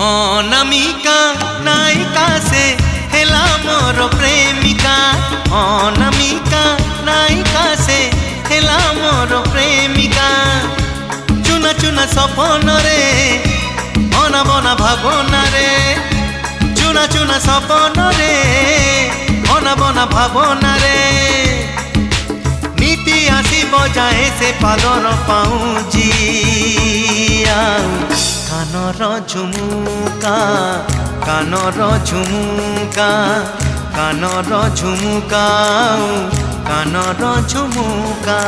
অনামিকা নায়িকা সে হেলা মোর প্রেমিকা। অনামিকা নায়িকা সে হেলা মোর প্রেমিকা। চুনা চুনা স্বপ্নরে অনাবনা ভাবনারে, চুনা চুনা স্বপ্নরে অনাবনা ভাবনারে। নীতি আসিব যায় সে পাদর পাউজিয়া। কানর ঝুমুকা, কানর ঝুমুকা, কানর ঝুমুকা, কানর ঝুমুকা।